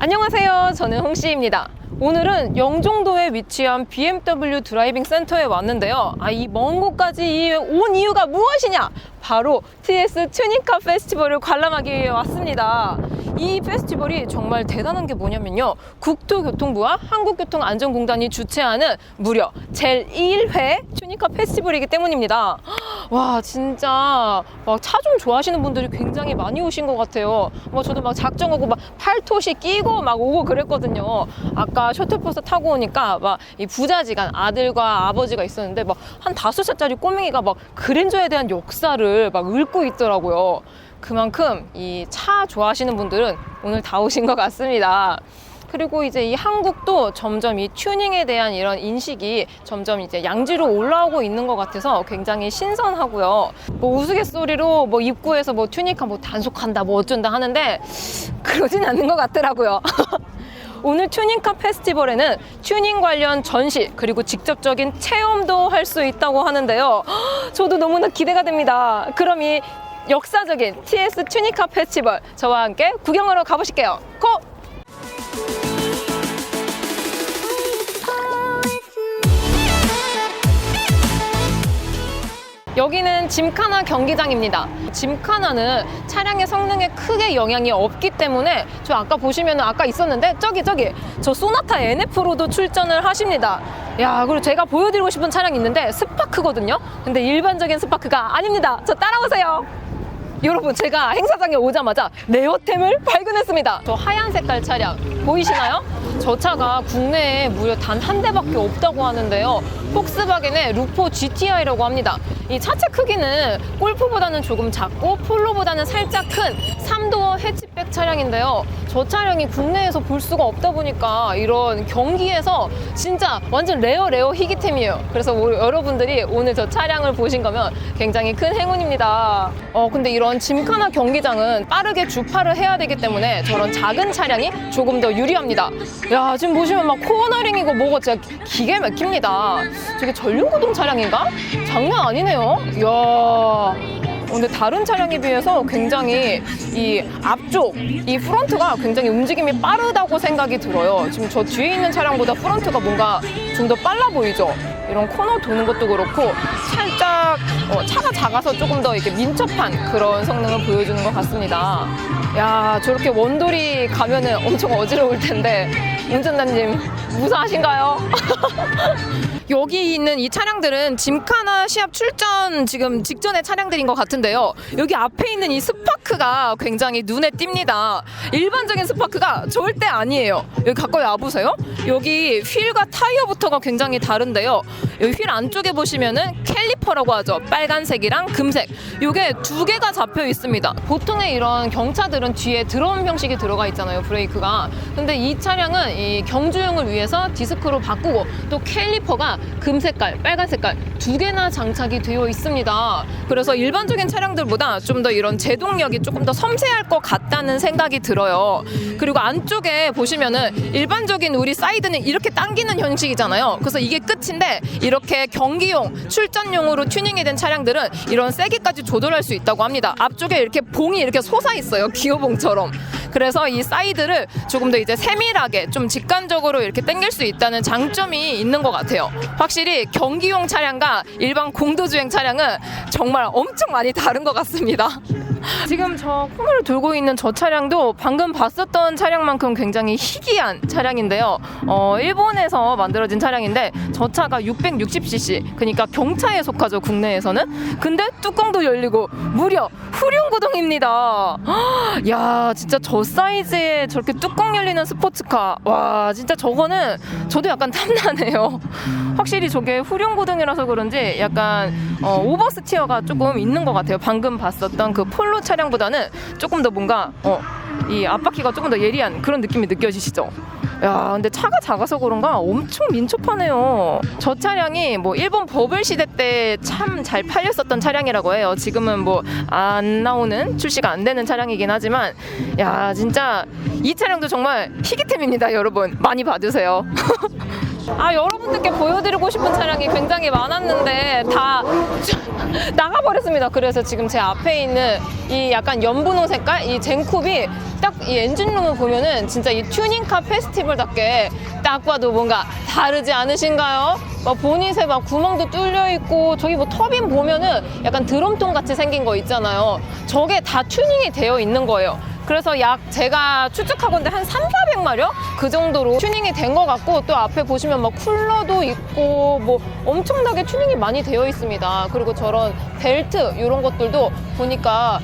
안녕하세요. 저는 홍씨입니다. 오늘은 영종도에 위치한 BMW 드라이빙 센터에 왔는데요. 이 먼 곳까지 온 이유가 무엇이냐? 바로 TS 튜닝카 페스티벌을 관람하기 위해 왔습니다. 이 페스티벌이 정말 대단한 게 뭐냐면요. 국토교통부와 한국교통안전공단이 주최하는 무려 제1회 튜닝카 페스티벌이기 때문입니다. 와, 진짜 막 차 좀 좋아하시는 분들이 굉장히 많이 오신 것 같아요. 저도 막 작정하고 막 팔토시 끼고 막 오고 그랬거든요. 아까 셔틀버스 타고 오니까 막 이 부자지간 아들과 아버지가 있었는데 막 한 5살짜리 꼬맹이가 막 그랜저에 대한 역사를 막 읊고 있더라고요. 그만큼 이 차 좋아하시는 분들은 오늘 다 오신 것 같습니다. 그리고 이제 이 한국도 점점 이 튜닝에 대한 이런 인식이 점점 이제 양지로 올라오고 있는 것 같아서 굉장히 신선하고요. 우스갯소리로 입구에서 튜닝카 단속한다 어쩐다 하는데 그러진 않는 것 같더라고요. 오늘 튜닝카 페스티벌에는 튜닝 관련 전시 그리고 직접적인 체험도 할 수 있다고 하는데요. 저도 너무나 기대가 됩니다. 그럼 이 역사적인 TS 튜닝카 페스티벌 저와 함께 구경하러 가보실게요. 고! 여기는 짐카나 경기장입니다. 짐카나는 차량의 성능에 크게 영향이 없기 때문에 저 아까 보시면 아까 있었는데 저기 저 소나타 NF로도 출전을 하십니다. 야, 그리고 제가 보여드리고 싶은 차량이 있는데 스파크거든요. 근데 일반적인 스파크가 아닙니다. 저 따라오세요. 여러분, 제가 행사장에 오자마자 레어템을 발견했습니다. 저 하얀 색깔 차량 보이시나요? 저 차가 국내에 무려 단 한 대밖에 없다고 하는데요. 폭스바겐의 루포 GTI라고 합니다. 이 차체 크기는 골프보다는 조금 작고 폴로보다는 살짝 큰 3도어 해치백 차량인데요. 저 차량이 국내에서 볼 수가 없다 보니까 이런 경기에서 진짜 완전 레어 희귀템이에요. 그래서 여러분들이 오늘 저 차량을 보신 거면 굉장히 큰 행운입니다. 근데 이런 짐카나 경기장은 빠르게 주파를 해야 되기 때문에 저런 작은 차량이 조금 더 유리합니다. 야, 지금 보시면 막 코너링이고 뭐고 진짜 기가 막힙니다. 저게 전륜구동 차량인가? 장난 아니네요. 이야. 근데 다른 차량에 비해서 굉장히 이 앞쪽, 이 프론트가 굉장히 움직임이 빠르다고 생각이 들어요. 지금 저 뒤에 있는 차량보다 프론트가 뭔가 좀 더 빨라 보이죠? 이런 코너 도는 것도 그렇고 살짝 차가 작아서 조금 더 이렇게 민첩한 그런 성능을 보여주는 것 같습니다. 야, 저렇게 원돌이 가면은 엄청 어지러울 텐데 운전자님 무사하신가요? 여기 있는 이 차량들은 짐카나 시합 출전 지금 직전의 차량들인 것 같은데요. 여기 앞에 있는 이 스파크가 굉장히 눈에 띕니다. 일반적인 스파크가 절대 아니에요. 여기 가까이 와보세요. 여기 휠과 타이어부터가 굉장히 다른데요. 여기 휠 안쪽에 보시면은 캘리퍼라고 하죠. 빨간색이랑 금색. 이게 두 개가 잡혀 있습니다. 보통의 이런 경차들은 뒤에 드럼 형식이 들어가 있잖아요. 브레이크가. 근데 이 차량은 이 경주용을 위해서 디스크로 바꾸고 또 캘리퍼가 금색깔, 빨간색깔 두 개나 장착이 되어 있습니다. 그래서 일반적인 차량들보다 좀 더 이런 제동력이 조금 더 섬세할 것 같다는 생각이 들어요. 그리고 안쪽에 보시면은 일반적인 우리 사이드는 이렇게 당기는 형식이잖아요. 그래서 이게 끝인데 이렇게 경기용, 출전용으로 튜닝이 된 차량들은 이런 세기까지 조절할 수 있다고 합니다. 앞쪽에 이렇게 봉이 이렇게 솟아 있어요. 기어봉처럼. 그래서 이 사이드를 조금 더 이제 세밀하게 좀 직관적으로 이렇게 당길 수 있다는 장점이 있는 것 같아요. 확실히 경기용 차량과 일반 공도주행 차량은 정말 엄청 많이 다른 것 같습니다. 지금 저 코너를 돌고 있는 저 차량도 방금 봤었던 차량만큼 굉장히 희귀한 차량인데요. 일본에서 만들어진 차량인데 저 차가 660cc, 그러니까 경차에 속하죠, 국내에서는. 근데 뚜껑도 열리고 무려 후륜구동입니다. 야, 진짜 저 사이즈에 저렇게 뚜껑 열리는 스포츠카, 와, 진짜 저거는 저도 약간 탐나네요. 확실히 저게 후륜구동이라서 그런지 약간 오버스티어가 조금 있는 것 같아요. 방금 봤었던 그 폴로 차량보다는 조금 더 뭔가 이 앞바퀴가 조금 더 예리한 그런 느낌이 느껴지시죠? 야, 근데 차가 작아서 그런가 엄청 민첩하네요. 저 차량이 일본 버블 시대 때 참 잘 팔렸었던 차량이라고 해요. 지금은 안 나오는, 출시가 안 되는 차량이긴 하지만, 야, 진짜 이 차량도 정말 희귀템입니다, 여러분. 많이 봐주세요. 여러분들께 보여드리고 싶은 차량이 굉장히 많았는데 다 나가버렸습니다. 그래서 지금 제 앞에 있는 이 약간 연분홍 색깔 이 젠쿱이 딱 이 엔진룸을 보면은 진짜 이 튜닝카 페스티벌답게 딱 봐도 뭔가 다르지 않으신가요? 막 보닛에 막 구멍도 뚫려 있고 저기 뭐 터빈 보면은 약간 드럼통 같이 생긴 거 있잖아요. 저게 다 튜닝이 되어 있는 거예요. 그래서 약 제가 추측하건대 한 300~400마력 그 정도로 튜닝이 된 것 같고, 또 앞에 보시면 막 쿨러도 있고 뭐 엄청나게 튜닝이 많이 되어 있습니다. 그리고 저런 벨트 이런 것들도 보니까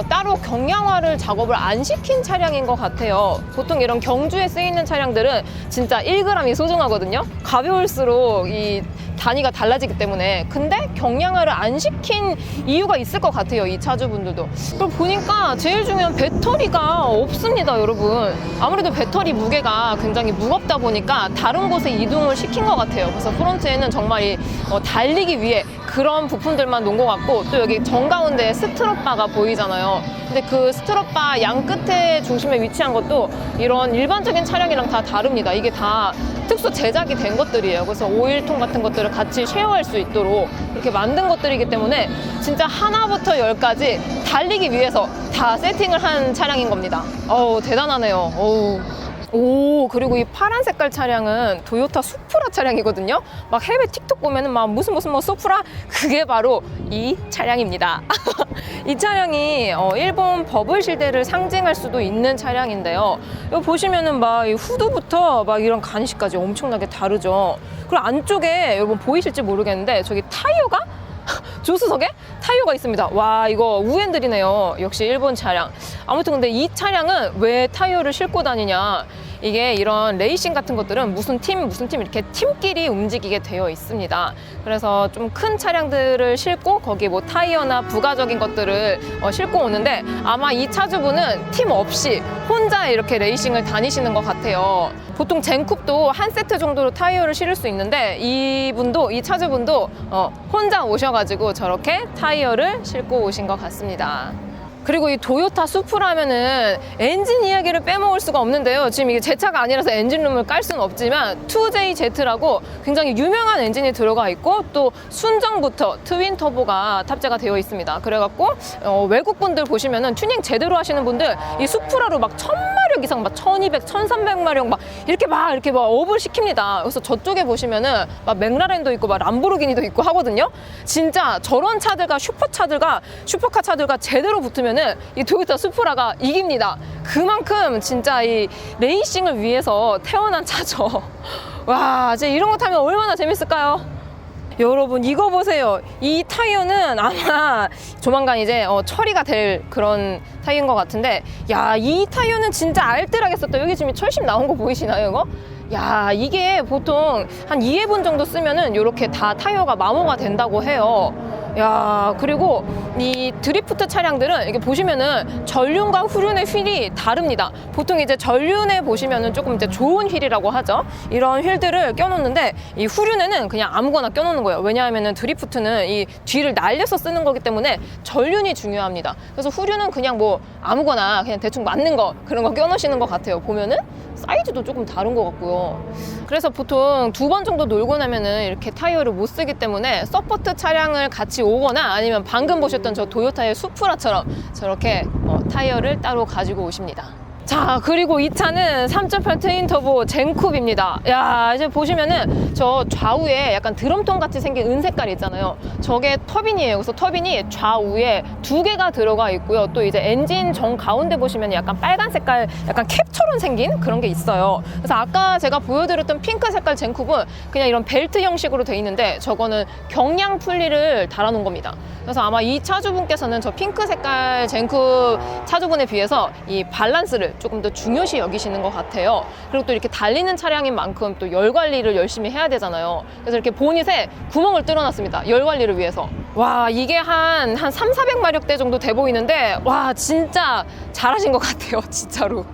따로 경량화를 작업을 안 시킨 차량인 것 같아요. 보통 이런 경주에 쓰이는 차량들은 진짜 1g이 소중하거든요. 가벼울수록 이 단위가 달라지기 때문에. 근데 경량화를 안 시킨 이유가 있을 것 같아요, 이 차주분들도. 그럼 보니까 제일 중요한 배터리가 없습니다, 여러분. 아무래도 배터리 무게가 굉장히 무겁다 보니까 다른 곳에 이동을 시킨 것 같아요. 그래서 프론트에는 정말 달리기 위해 그런 부품들만 놓은 것 같고, 또 여기 정가운데에 스트럿바가 보이잖아요. 근데 그 스트럿바 양 끝에 중심에 위치한 것도 이런 일반적인 차량이랑 다 다릅니다. 이게 다 특수 제작이 된 것들이에요. 그래서 오일통 같은 것들을 같이 쉐어할 수 있도록 이렇게 만든 것들이기 때문에 진짜 하나부터 열까지 달리기 위해서 다 세팅을 한 차량인 겁니다. 대단하네요. 오, 그리고 이 파란 색깔 차량은 도요타 수프라 차량이거든요. 막 해외 틱톡 보면은 막 무슨 뭐 수프라, 그게 바로 이 차량입니다. 이 차량이 일본 버블 시대를 상징할 수도 있는 차량인데요. 여기 보시면은 막 이 후드부터 막 이런 가니시까지 엄청나게 다르죠. 그리고 안쪽에 여러분 보이실지 모르겠는데 저기 타이어가 조수석에 타이어가 있습니다. 와, 이거 우엔들이네요. 역시 일본 차량. 아무튼 근데 이 차량은 왜 타이어를 싣고 다니냐, 이게 이런 레이싱 같은 것들은 무슨 팀 이렇게 팀끼리 움직이게 되어 있습니다. 그래서 좀 큰 차량들을 싣고 거기 뭐 타이어나 부가적인 것들을 싣고 오는데, 아마 이 차주분은 팀 없이 혼자 이렇게 레이싱을 다니시는 것 같아요. 보통 젠쿱도 한 세트 정도로 타이어를 실을 수 있는데 이 차주분도 혼자 오셔가지고 저렇게 타이어를 싣고 오신 것 같습니다. 그리고 이 도요타 수프라면은 엔진 이야기를 빼먹을 수가 없는데요. 지금 이게 제 차가 아니라서 엔진룸을 깔 수는 없지만 2JZ라고 굉장히 유명한 엔진이 들어가 있고, 또 순정부터 트윈 터보가 탑재가 되어 있습니다. 그래갖고 외국 분들 보시면은 튜닝 제대로 하시는 분들 이 수프라로 막 1000마력 이상, 막 1200, 1300마력 막 이렇게 업을 시킵니다. 그래서 저쪽에 보시면은 막 맥라렌도 있고 막 람보르기니도 있고 하거든요. 진짜 저런 차들과 슈퍼카 차들과 제대로 붙으면 이 도요타 수프라가 이깁니다. 그만큼 진짜 이 레이싱을 위해서 태어난 차죠. 와, 이제 이런 거 타면 얼마나 재밌을까요? 여러분, 이거 보세요. 이 타이어는 아마 조만간 이제 처리가 될 그런 타이어인 것 같은데, 야, 이 타이어는 진짜 알뜰하게 썼다. 여기 지금 철심 나온 거 보이시나요, 이거? 야, 이게 보통 한 2회분 정도 쓰면은 이렇게 다 타이어가 마모가 된다고 해요. 야, 그리고 이 드리프트 차량들은 이렇게 보시면은 전륜과 후륜의 휠이 다릅니다. 보통 이제 전륜에 보시면은 조금 이제 좋은 휠이라고 하죠. 이런 휠들을 껴놓는데 이 후륜에는 그냥 아무거나 껴놓는 거예요. 왜냐하면은 드리프트는 이 뒤를 날려서 쓰는 거기 때문에 전륜이 중요합니다. 그래서 후륜은 그냥 뭐 아무거나 그냥 대충 맞는 거, 그런 거 껴놓으시는 것 같아요. 보면은 사이즈도 조금 다른 것 같고요. 그래서 보통 2번 정도 놀고 나면은 이렇게 타이어를 못 쓰기 때문에 서포트 차량을 같이 오거나 아니면 방금 보셨던 저 도요타의 수프라처럼 저렇게 타이어를 따로 가지고 오십니다. 자, 그리고 이 차는 3.8 트윈터보 젠쿱입니다. 야, 이제 보시면은 저 좌우에 약간 드럼통 같이 생긴 은 색깔 있잖아요. 저게 터빈이에요. 그래서 터빈이 좌우에 2개가 들어가 있고요. 또 이제 엔진 정 가운데 보시면 약간 빨간 색깔, 약간 캡처럼 생긴 그런 게 있어요. 그래서 아까 제가 보여드렸던 핑크 색깔 젠쿱은 그냥 이런 벨트 형식으로 돼 있는데, 저거는 경량 풀리를 달아놓은 겁니다. 그래서 아마 이 차주분께서는 저 핑크 색깔 젠쿱 차주분에 비해서 이 밸런스를 조금 더 중요시 여기시는 것 같아요. 그리고 또 이렇게 달리는 차량인 만큼 또 열 관리를 열심히 해야 되잖아요. 그래서 이렇게 보닛에 구멍을 뚫어놨습니다. 열 관리를 위해서. 와, 이게 한 300~400마력대 정도 돼 보이는데, 와, 진짜 잘하신 것 같아요, 진짜로.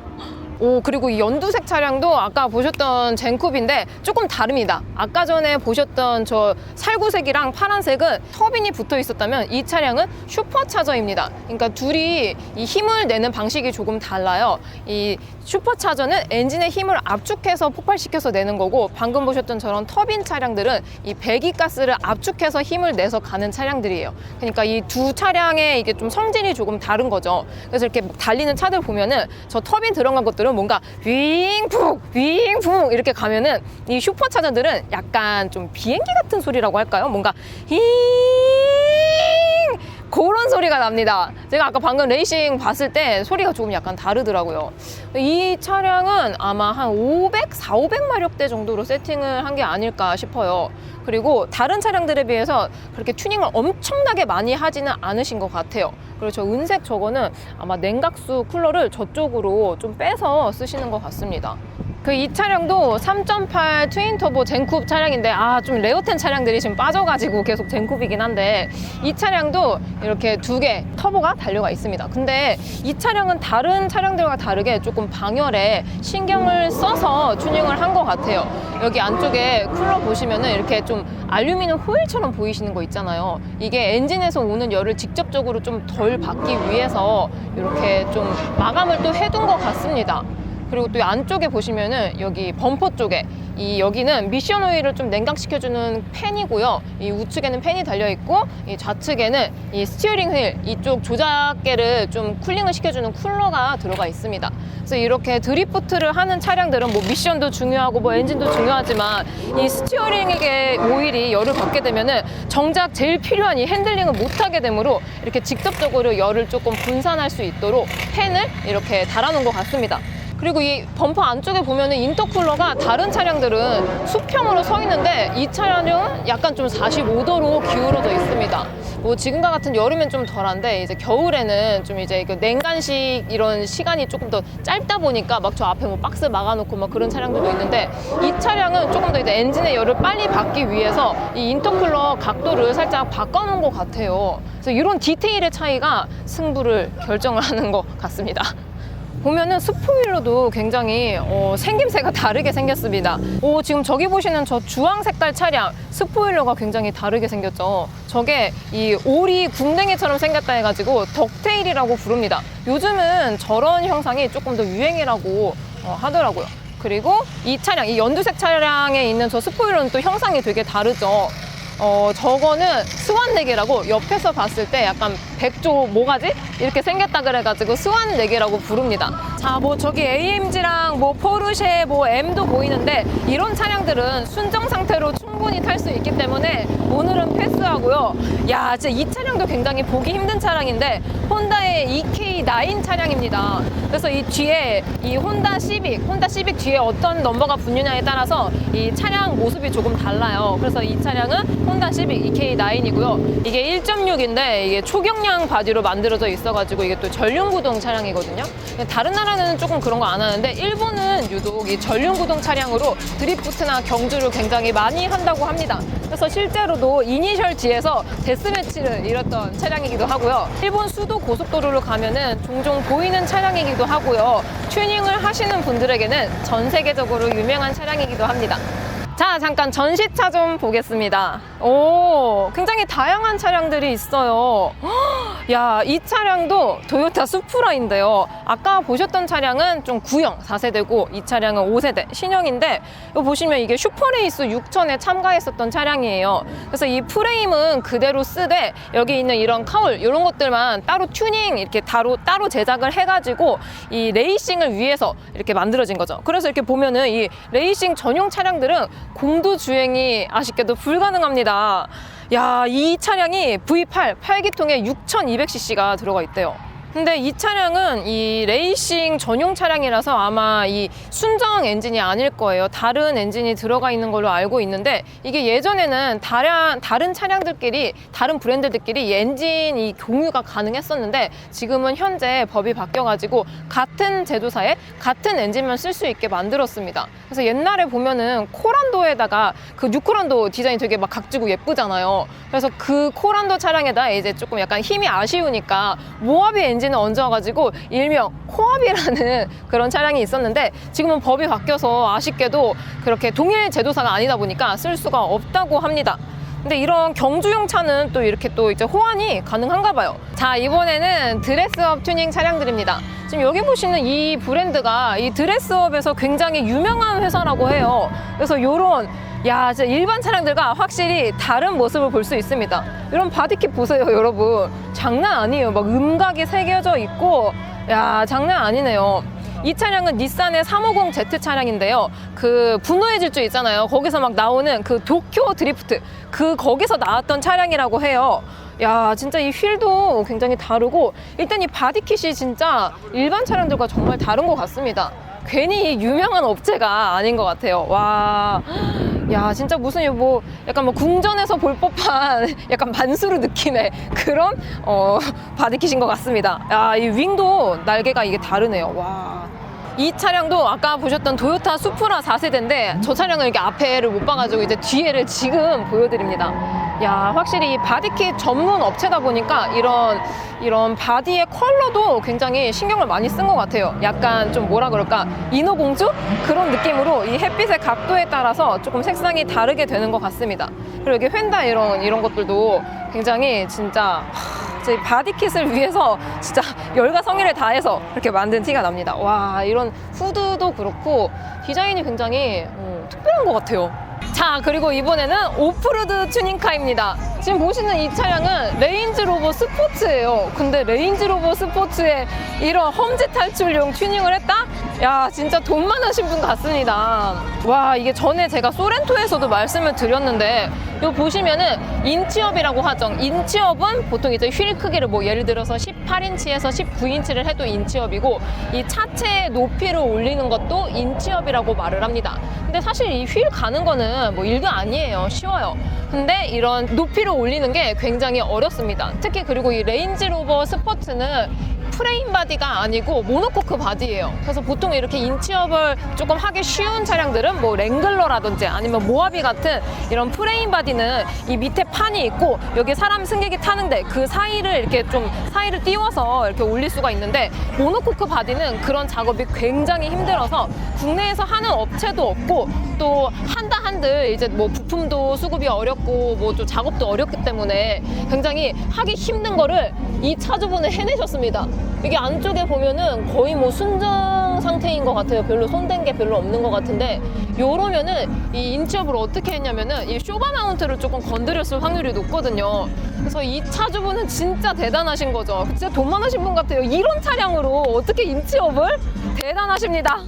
그리고 이 연두색 차량도 아까 보셨던 젠쿱인데 조금 다릅니다. 아까 전에 보셨던 저 살구색이랑 파란색은 터빈이 붙어 있었다면 이 차량은 슈퍼차저입니다. 그러니까 둘이 이 힘을 내는 방식이 조금 달라요. 이 슈퍼차저는 엔진의 힘을 압축해서 폭발시켜서 내는 거고, 방금 보셨던 저런 터빈 차량들은 이 배기가스를 압축해서 힘을 내서 가는 차량들이에요. 그러니까 이 두 차량의 이게 좀 성질이 조금 다른 거죠. 그래서 이렇게 달리는 차들 보면은 저 터빈 들어간 것들은 뭔가 윙푹 윙푹 이렇게 가면은, 이 슈퍼차저들은 약간 좀 비행기 같은 소리라고 할까요? 뭔가 힝 그런 소리가 납니다. 제가 아까 방금 레이싱 봤을 때 소리가 조금 약간 다르더라고요. 이 차량은 아마 한 400마력대 정도로 세팅을 한 게 아닐까 싶어요. 그리고 다른 차량들에 비해서 그렇게 튜닝을 엄청나게 많이 하지는 않으신 것 같아요. 그리고 저 은색 저거는 아마 냉각수 쿨러를 저쪽으로 좀 빼서 쓰시는 것 같습니다. 이 차량도 3.8 트윈터보 젠쿱 차량인데, 좀 레어텐 차량들이 지금 빠져가지고 계속 젠쿱이긴 한데, 이 차량도 이렇게 두 개 터보가 달려가 있습니다. 근데 이 차량은 다른 차량들과 다르게 조금 방열에 신경을 써서 튜닝을 한 것 같아요. 여기 안쪽에 쿨러 보시면은 이렇게 좀 알루미늄 호일처럼 보이시는 거 있잖아요. 이게 엔진에서 오는 열을 직접적으로 좀 덜 받기 위해서 이렇게 좀 마감을 또 해둔 것 같습니다. 그리고 또 안쪽에 보시면은 여기 범퍼 쪽에 여기는 미션 오일을 좀 냉각시켜주는 팬이고요. 이 우측에는 팬이 달려있고, 이 좌측에는 이 스티어링 휠 이쪽 조작계를 좀 쿨링을 시켜주는 쿨러가 들어가 있습니다. 그래서 이렇게 드리프트를 하는 차량들은 뭐 미션도 중요하고 뭐 엔진도 중요하지만, 이 스티어링의 오일이 열을 받게 되면은 정작 제일 필요한 이 핸들링을 못하게 되므로 이렇게 직접적으로 열을 조금 분산할 수 있도록 팬을 이렇게 달아놓은 것 같습니다. 그리고 이 범퍼 안쪽에 보면은 인터쿨러가 다른 차량들은 수평으로 서 있는데, 이 차량은 약간 좀 45도로 기울어져 있습니다. 뭐 지금과 같은 여름엔 좀 덜한데, 이제 겨울에는 좀 이제 그 냉간식 이런 시간이 조금 더 짧다 보니까 막 저 앞에 뭐 박스 막아놓고 막 그런 차량들도 있는데, 이 차량은 조금 더 이제 엔진의 열을 빨리 받기 위해서 이 인터쿨러 각도를 살짝 바꿔놓은 것 같아요. 그래서 이런 디테일의 차이가 승부를 결정을 하는 것 같습니다. 보면은 스포일러도 굉장히 생김새가 다르게 생겼습니다. 지금 저기 보시는 저 주황 색깔 차량 스포일러가 굉장히 다르게 생겼죠. 저게 이 오리 궁뎅이처럼 생겼다 해가지고 덕테일이라고 부릅니다. 요즘은 저런 형상이 조금 더 유행이라고 하더라고요. 그리고 이 차량, 이 연두색 차량에 있는 저 스포일러는 또 형상이 되게 다르죠. 저거는 스완네개라고, 옆에서 봤을 때 약간 백조 모가지? 이렇게 생겼다 그래가지고 스완네개라고 부릅니다. 자, 뭐 저기 AMG랑 뭐 포르쉐, 뭐 M도 보이는데, 이런 차량들은 순정 상태로 충분히 탈 수 있기 때문에 오늘은 패스하고요. 야, 진짜 이 차량도 굉장히 보기 힘든 차량인데, 혼다의 EK9 차량입니다. 그래서 이 뒤에 이 혼다 시빅 뒤에 어떤 넘버가 붙느냐에 따라서 이 차량 모습이 조금 달라요. 그래서 이 차량은 혼다 시빅 EK9이고요. 이게 1.6인데 이게 초경량 바디로 만들어져 있어가지고 이게 또 전륜구동 차량이거든요. 다른 나라는 조금 그런 거 안 하는데, 일본은 유독 이 전륜구동 차량으로 드리프트나 경주를 굉장히 많이 한다고 합니다. 그래서 실제로도 이니셜 D에서 데스매치를 이뤘던 차량이기도 하고요. 일본 수도 고속도로를 가면은 종종 보이는 차량이기도 하고요. 튜닝을 하시는 분들에게는 전 세계적으로 유명한 차량이기도 합니다. 자, 잠깐 전시차 좀 보겠습니다. 굉장히 다양한 차량들이 있어요. 야, 이 차량도 토요타 수프라인데요. 아까 보셨던 차량은 좀 구형 4세대고, 이 차량은 5세대 신형인데, 이거 보시면 이게 슈퍼레이스 6000에 참가했었던 차량이에요. 그래서 이 프레임은 그대로 쓰되, 여기 있는 이런 카울 이런 것들만 따로 튜닝 이렇게 따로 제작을 해가지고 이 레이싱을 위해서 이렇게 만들어진 거죠. 그래서 이렇게 보면은 이 레이싱 전용 차량들은 공도 주행이 아쉽게도 불가능합니다. 야, 이 차량이 V8 8기통에 6200cc가 들어가 있대요. 근데 이 차량은 이 레이싱 전용 차량이라서 아마 이 순정 엔진이 아닐 거예요. 다른 엔진이 들어가 있는 걸로 알고 있는데, 이게 예전에는 다른 차량들끼리, 다른 브랜드들끼리 이 엔진이 공유가 가능했었는데, 지금은 현재 법이 바뀌어가지고 같은 제조사에 같은 엔진만 쓸 수 있게 만들었습니다. 그래서 옛날에 보면은 코란도에다가 그 뉴코란도 디자인이 되게 막 각지고 예쁘잖아요. 그래서 그 코란도 차량에다 이제 조금 약간 힘이 아쉬우니까 모하비 엔진 엔진을 얹어가지고 일명 코압이라는 그런 차량이 있었는데 지금은 법이 바뀌어서 아쉽게도 그렇게 동일 제조사가 아니다 보니까 쓸 수가 없다고 합니다. 근데 이런 경주용 차는 또 이렇게 또 이제 호환이 가능한가 봐요. 자, 이번에는 드레스업 튜닝 차량들입니다. 지금 여기 보시는 이 브랜드가 이 드레스업에서 굉장히 유명한 회사라고 해요. 그래서 요런 진짜 일반 차량들과 확실히 다른 모습을 볼 수 있습니다. 이런 바디킷 보세요, 여러분. 장난 아니에요. 막 음각이 새겨져 있고, 장난 아니네요. 이 차량은 닛산의 350Z 차량인데요. 그 분노의 질주 있잖아요. 거기서 막 나오는 그 도쿄 드리프트, 거기서 나왔던 차량이라고 해요. 진짜 이 휠도 굉장히 다르고, 일단 이 바디킷이 진짜 일반 차량들과 정말 다른 것 같습니다. 괜히 유명한 업체가 아닌 것 같아요. 진짜 무슨 약간 궁전에서 볼 법한 약간 만수르 느낌의 그런 바디킷인 것 같습니다. 이 윙도 날개가 이게 다르네요. 이 차량도 아까 보셨던 도요타 수프라 4세대인데 저 차량은 이렇게 앞에를 못 봐가지고 이제 뒤에를 지금 보여드립니다. 확실히 바디킷 전문 업체다 보니까 이런 바디의 컬러도 굉장히 신경을 많이 쓴 것 같아요. 약간 좀 뭐라 그럴까, 인어공주? 그런 느낌으로 이 햇빛의 각도에 따라서 조금 색상이 다르게 되는 것 같습니다. 그리고 여기 휀다 이런 것들도 굉장히 진짜 제 바디킷을 위해서 진짜 열과 성의를 다해서 이렇게 만든 티가 납니다. 이런 후드도 그렇고 디자인이 굉장히 특별한 것 같아요. 자, 그리고 이번에는 오프로드 튜닝카입니다. 지금 보시는 이 차량은 레인지로버 스포츠예요. 근데 레인지로버 스포츠에 이런 험지 탈출용 튜닝을 했다? 진짜 돈 많으신 분 같습니다. 이게 전에 제가 소렌토에서도 말씀을 드렸는데 이거 보시면은 인치업이라고 하죠. 인치업은 보통 이제 휠 크기를 예를 들어서 18인치에서 19인치를 해도 인치업이고, 이 차체의 높이를 올리는 것도 인치업이라고 말을 합니다. 근데 사실 이 휠 가는 거는 일도 아니에요. 쉬워요. 근데 이런 높이를 올리는 게 굉장히 어렵습니다. 특히 그리고 이 레인지로버 스포츠는 프레임 바디가 아니고 모노코크 바디예요. 그래서 보통 이렇게 인치업을 조금 하기 쉬운 차량들은 랭글러라든지 아니면 모하비 같은 이런 프레임 바디는 이 밑에 판이 있고 여기 사람 승객이 타는데 그 사이를 이렇게 좀 사이를 띄워서 이렇게 올릴 수가 있는데, 모노코크 바디는 그런 작업이 굉장히 힘들어서 국내에서 하는 업체도 없고, 또 한들 이제 부품도 수급이 어렵고 또 작업도 어렵기 때문에 굉장히 하기 힘든 거를 이 차주분은 해내셨습니다. 이게 안쪽에 보면은 거의 순정 상태인 것 같아요. 별로 손댄 게 별로 없는 것 같은데, 요러면은 이 인치업을 어떻게 했냐면은 이 쇼바 마운트를 조금 건드렸을 확률이 높거든요. 그래서 이 차주분은 진짜 대단하신 거죠. 진짜 돈 많으신 분 같아요. 이런 차량으로 어떻게 인치업을? 대단하십니다.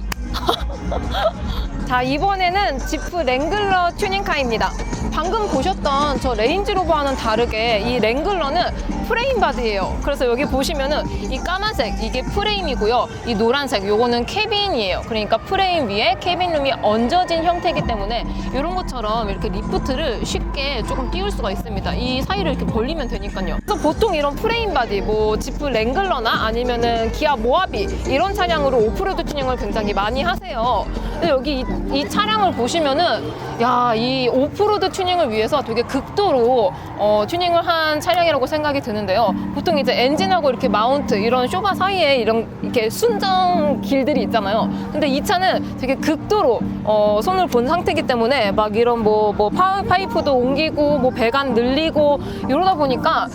자, 이번에는 지프 랭글러 튜닝카입니다. 방금 보셨던 저 레인지로버와는 다르게 이 랭글러는 프레임 바디예요. 그래서 여기 보시면은 이 까만색 이게 프레임이고요. 이 노란색 요거는 캐빈이에요. 그러니까 프레임 위에 캐빈룸이 얹어진 형태이기 때문에 이런 것처럼 이렇게 리프트를 쉽게 조금 띄울 수가 있습니다. 이 사이를 이렇게 벌리면 되니까요. 그래서 보통 이런 프레임 바디 지프 랭글러나 아니면은 기아 모하비 이런 차량으로 오프로드 튜닝을 굉장히 많이 하세요. 근데 여기 이 차량을 보시면은 이 오프로드 튜닝을 위해서 되게 극도로 튜닝을 한 차량이라고 생각이 드는데요. 보통 이제 엔진하고 이렇게 마운트 이런 쇼바 사이에 이렇게 순정 길들이 있잖아요. 근데 이 차는 되게 극도로 손을 본 상태이기 때문에 막 이런 파이프도 옮기고 배관 늘리고 이러다 보니까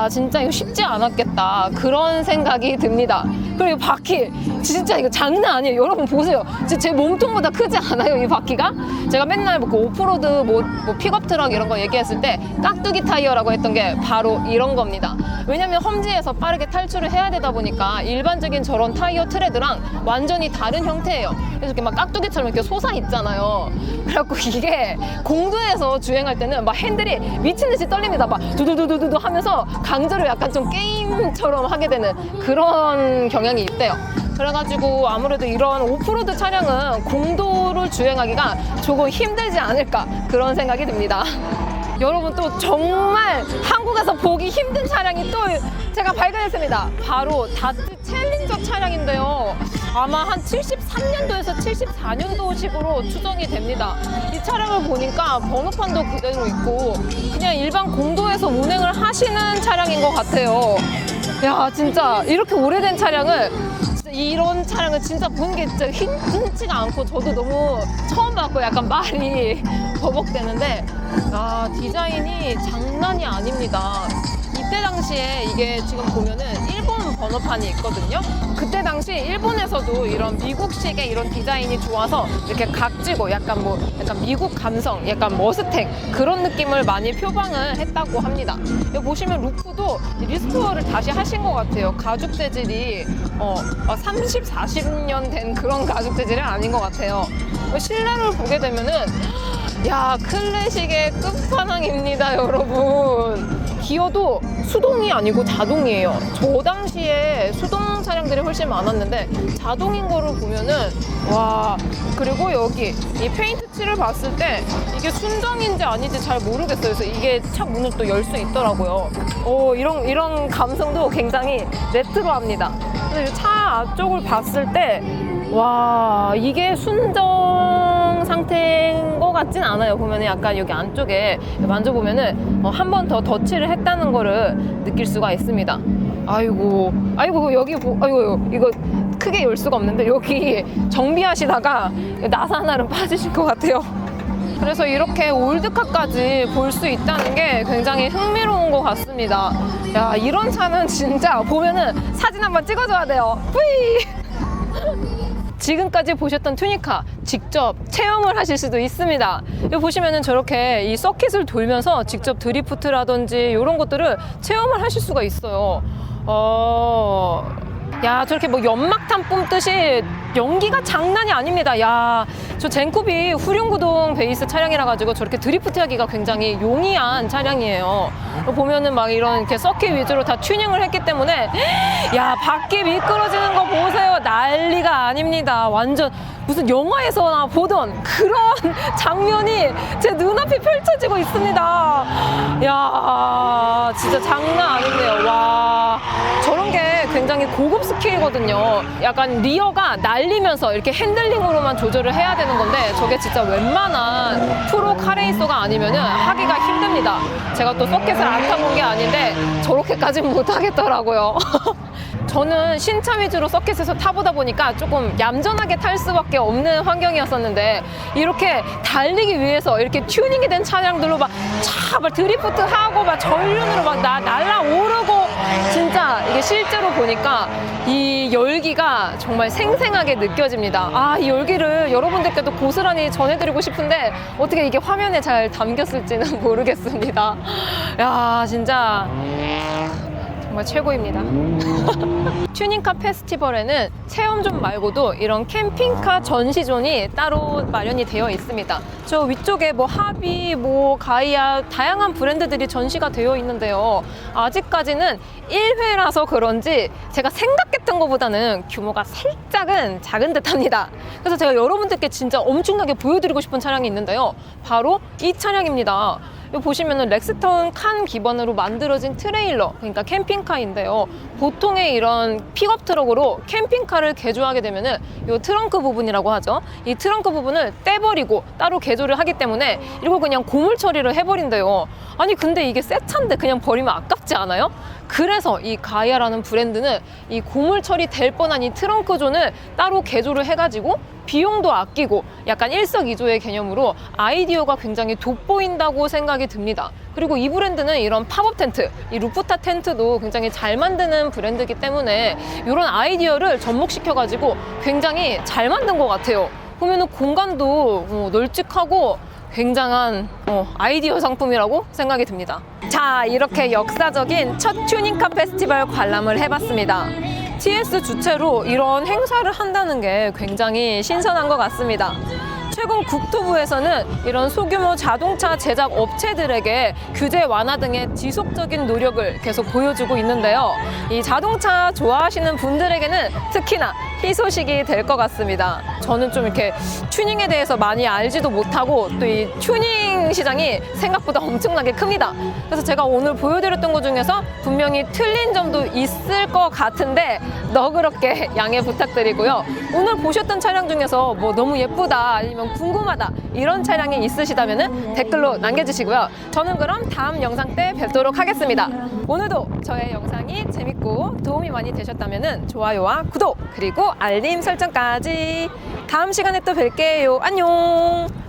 진짜 이거 쉽지 않았겠다 그런 생각이 듭니다. 그리고 이 바퀴 진짜 이거 장난 아니에요. 여러분 보세요. 진짜 제 몸통보다 크지 않아요, 이 바퀴가? 제가 맨날 오프로드 픽업 트럭 이런 거 얘기했을 때 깍두기 타이어라고 했던 게 바로 이런 겁니다. 왜냐면 험지에서 빠르게 탈출을 해야 되다 보니까 일반적인 저런 타이어 트레드랑 완전히 다른 형태예요. 그래서 이렇게 막 깍두기처럼 이렇게 솟아 있잖아요. 그래갖고 이게 공도에서 주행할 때는 막 핸들이 미친 듯이 떨립니다. 막 두두두두두 하면서 강제로 약간 좀 게임처럼 하게 되는 그런 경향이 있대요. 그래가지고 아무래도 이런 오프로드 차량은 공도를 주행하기가 조금 힘들지 않을까 그런 생각이 듭니다. 여러분 또 정말 한국에서 보기 힘든 차량이 또 제가 발견했습니다. 바로 다트 챌린저 차량인데요. 아마 한 73년도에서 74년도식으로 추정이 됩니다. 이 차량을 보니까 번호판도 그대로 있고 그냥 일반 공도에서 운행을 하시는 차량인 것 같아요. 야, 진짜 이렇게 오래된 차량을 진짜 이런 차량을 진짜 본 게 진짜 흔치가 않고 저도 너무 처음 봤고 약간 말이 버벅대는데 아, 디자인이 장난이 아닙니다. 이때 당시에 이게 지금 보면은 일본 번호판이 있거든요. 그때 당시 일본에서도 이런 미국식의 이런 디자인이 좋아서 이렇게 각지고 약간 약간 미국 감성, 약간 머스탱 그런 느낌을 많이 표방을 했다고 합니다. 여기 보시면 루프도 리스토어를 다시 하신 것 같아요. 가죽 재질이 30, 40년 된 그런 가죽 재질은 아닌 것 같아요. 실내를 보게 되면은 야, 클래식의 끝판왕입니다, 여러분. 기어도 수동이 아니고 자동이에요. 저 당시에 수동 차량들이 훨씬 많았는데 자동인 거를 보면은 와, 그리고 여기 이 페인트 칠을 봤을 때 이게 순정인지 아닌지 잘 모르겠어요. 그래서 이게 차 문을 또 열 수 있더라고요. 이런 감성도 굉장히 레트로합니다. 그래서 차 앞쪽을 봤을 때 와, 이게 순정 상태인 것 같진 않아요. 보면 약간 여기 안쪽에 만져보면은 한 번 더 덧칠을 했다는 거를 느낄 수가 있습니다. 아이고 여기 아이고 이거 크게 열 수가 없는데 여기 정비하시다가 나사 하나는 빠지실 것 같아요. 그래서 이렇게 올드카까지 볼 수 있다는 게 굉장히 흥미로운 것 같습니다. 야, 이런 차는 진짜 보면은 사진 한번 찍어줘야 돼요. 뿌이! 지금까지 보셨던 튜닝카 직접 체험을 하실 수도 있습니다. 여기 보시면은 저렇게 이 서킷을 돌면서 직접 드리프트라든지 이런 것들을 체험을 하실 수가 있어요. 야, 저렇게 뭐 연막탄 뿜듯이 연기가 장난이 아닙니다. 야, 저 젠쿠비 후륜구동 베이스 차량이라 가지고 저렇게 드리프트 하기가 굉장히 용이한 차량이에요. 보면은 막 이렇게 서킷 위주로 다 튜닝을 했기 때문에 야, 바퀴 미끄러지는 거 보세요. 난리가 아닙니다. 완전 무슨 영화에서나 보던 그런 장면이 제 눈앞에 펼쳐지고 있습니다. 야, 진짜 장난 아닌데요. 와, 저런 게 굉장히 고급 스킬이거든요. 약간 리어가 날리면서 이렇게 핸들링으로만 조절을 해야 되는 건데 저게 진짜 웬만한 프로 카레이서가 아니면은 하기가 힘듭니다. 제가 또 서킷을 안 타본 게 아닌데 저렇게까지는 못 하겠더라고요. 저는 신차 위주로 서킷에서 타보다 보니까 조금 얌전하게 탈 수밖에 없는 환경이었었는데 이렇게 달리기 위해서 이렇게 튜닝이 된 차량들로 막 드리프트하고 막 전륜으로 막 날아오르고 진짜 이게 실제로 보니까 이 열기가 정말 생생하게 느껴집니다. 아, 이 열기를 여러분들께도 고스란히 전해드리고 싶은데 어떻게 이게 화면에 잘 담겼을지는 모르겠습니다. 야, 진짜 정말 최고입니다. 튜닝카 페스티벌에는 체험존 말고도 이런 캠핑카 전시존이 따로 마련이 되어 있습니다. 저 위쪽에 뭐 하비, 가이아 다양한 브랜드들이 전시가 되어 있는데요. 아직까지는 1회라서 그런지 제가 생각했던 것보다는 규모가 살짝은 작은 듯합니다. 그래서 제가 여러분들께 진짜 엄청나게 보여드리고 싶은 차량이 있는데요. 바로 이 차량입니다. 여기 보시면은 렉스턴 칸 기반으로 만들어진 트레일러, 그러니까 캠핑카인데요. 보통의 이런 픽업 트럭으로 캠핑카를 개조하게 되면은 이 트렁크 부분이라고 하죠. 이 트렁크 부분을 떼버리고 따로 개조를 하기 때문에 이거 그냥 고물 처리를 해버린대요. 아니, 근데 이게 새 차인데 그냥 버리면 아깝지 않아요? 그래서 이 가이아라는 브랜드는 이 고물 처리 될 뻔한 이 트렁크 존을 따로 개조를 해가지고 비용도 아끼고 약간 일석이조의 개념으로 아이디어가 굉장히 돋보인다고 생각이 듭니다. 그리고 이 브랜드는 이런 팝업 텐트, 이 루프탑 텐트도 굉장히 잘 만드는 브랜드이기 때문에 이런 아이디어를 접목시켜가지고 굉장히 잘 만든 것 같아요. 보면은 공간도 널찍하고 굉장한 아이디어 상품이라고 생각이 듭니다. 자, 이렇게 역사적인 첫 튜닝카 페스티벌 관람을 해봤습니다. TS 주최로 이런 행사를 한다는 게 굉장히 신선한 것 같습니다. 최근 국토부에서는 이런 소규모 자동차 제작 업체들에게 규제 완화 등의 지속적인 노력을 계속 보여주고 있는데요. 이 자동차 좋아하시는 분들에게는 특히나 희소식이 될 것 같습니다. 저는 좀 이렇게 튜닝에 대해서 많이 알지도 못하고 또 이 튜닝 시장이 생각보다 엄청나게 큽니다. 그래서 제가 오늘 보여드렸던 것 중에서 분명히 틀린 점도 있을 것 같은데 너그럽게 양해 부탁드리고요. 오늘 보셨던 차량 중에서 뭐 너무 예쁘다 아니면 궁금하다 이런 차량이 있으시다면 댓글로 남겨주시고요. 저는 그럼 다음 영상 때 뵙도록 하겠습니다. 오늘도 저의 영상이 재밌고 도움이 많이 되셨다면 좋아요와 구독 그리고 알림 설정까지. 다음 시간에 또 뵐게요. 안녕.